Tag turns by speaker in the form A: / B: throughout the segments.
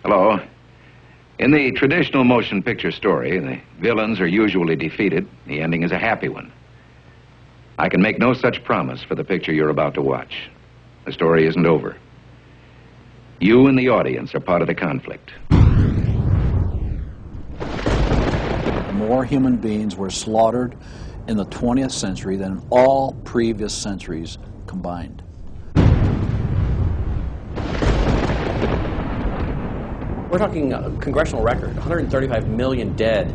A: Hello. In the traditional motion picture story, the villains are usually defeated. The ending is a happy one. I can make no such promise for the picture you're about to watch. The story isn't over. You and the audience are part of the conflict.
B: More human beings were slaughtered in the 20th century than in all previous centuries combined.
C: We're talking a congressional record, 135 million dead.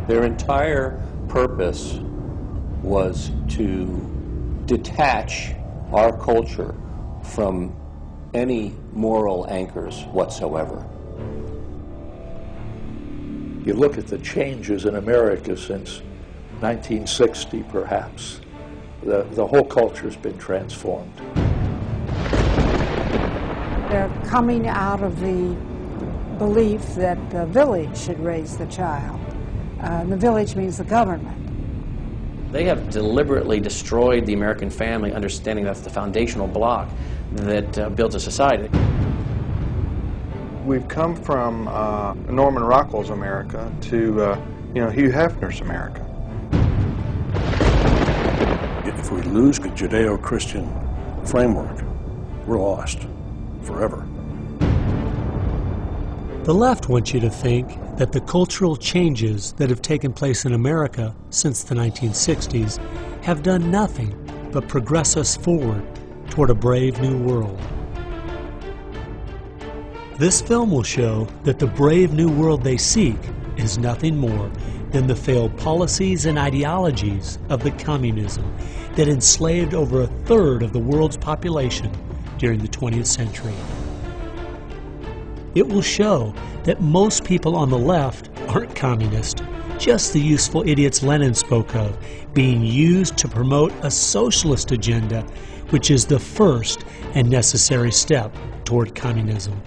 D: Their entire purpose was to detach our culture from any moral anchors whatsoever.
E: You look at the changes in America since 1960, perhaps. The whole culture's been transformed.
F: They're coming out of the belief that the village should raise the child. The village means the government.
C: They have deliberately destroyed the American family, understanding that's the foundational block that builds a society.
G: We've come from Norman Rockwell's America to Hugh Hefner's America.
H: If we lose the Judeo-Christian framework, we're lost forever.
I: The left wants you to think that the cultural changes that have taken place in America since the 1960s have done nothing but progress us forward toward a brave new world. This film will show that the brave new world they seek is nothing more than the failed policies and ideologies of the communism that enslaved over 1/3 of the world's population during the 20th century. It will show that most people on the left aren't communist, just the useful idiots Lenin spoke of, being used to promote a socialist agenda, which is the first and necessary step toward communism.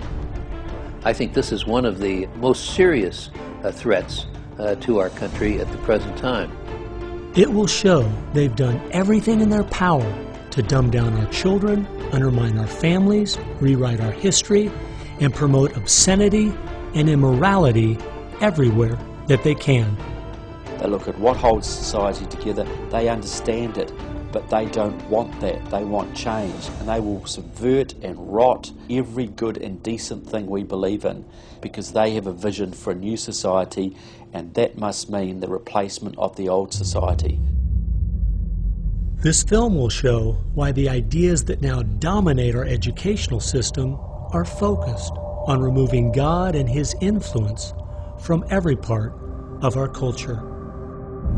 D: I think this is one of the most serious threats to our country at the present time.
I: It will show they've done everything in their power to dumb down our children, undermine our families, rewrite our history, and promote obscenity and immorality everywhere that they can.
J: They look at what holds society together, they understand it, but they don't want that. They want change, and they will subvert and rot every good and decent thing we believe in because they have a vision for a new society, and that must mean the replacement of the old society.
I: This film will show why the ideas that now dominate our educational system are focused on removing God and His influence from every part of our culture.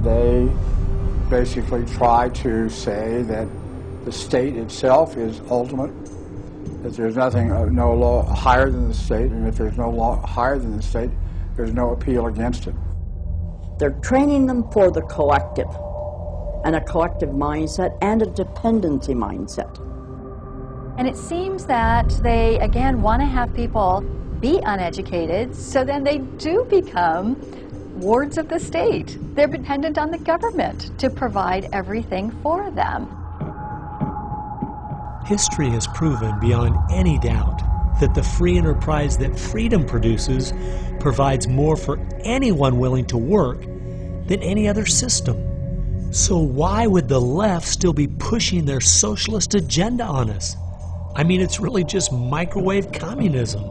K: They basically try to say that the state itself is ultimate, that there's nothing, no law higher than the state, and if there's no law higher than the state, there's no appeal against it.
L: They're training them for the collective, and a collective mindset and a dependency mindset.
M: And it seems that they, again, want to have people be uneducated, so then they do become wards of the state. They're dependent on the government to provide everything for them.
I: History has proven beyond any doubt that the free enterprise that freedom produces provides more for anyone willing to work than any other system. So why would the left still be pushing their socialist agenda on us? I mean, it's really just microwave communism.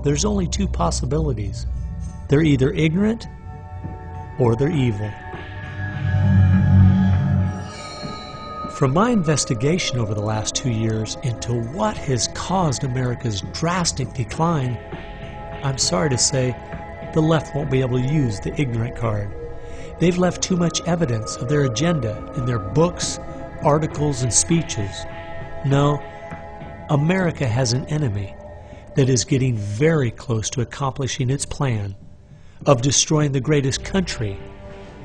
I: There's only two possibilities. They're either ignorant or they're evil. From my investigation over the last 2 years into what has caused America's drastic decline, I'm sorry to say the left won't be able to use the ignorant card. They've left too much evidence of their agenda in their books, articles, and speeches. No, America has an enemy that is getting very close to accomplishing its plan of destroying the greatest country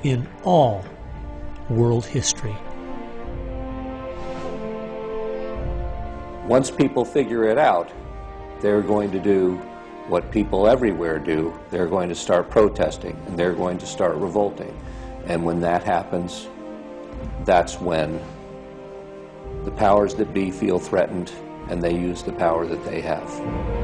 I: in all world history.
D: Once people figure it out, they're going to do what people everywhere do. They're going to start protesting, and they're going to start revolting. And when that happens, that's when the powers that be feel threatened, and they use the power that they have.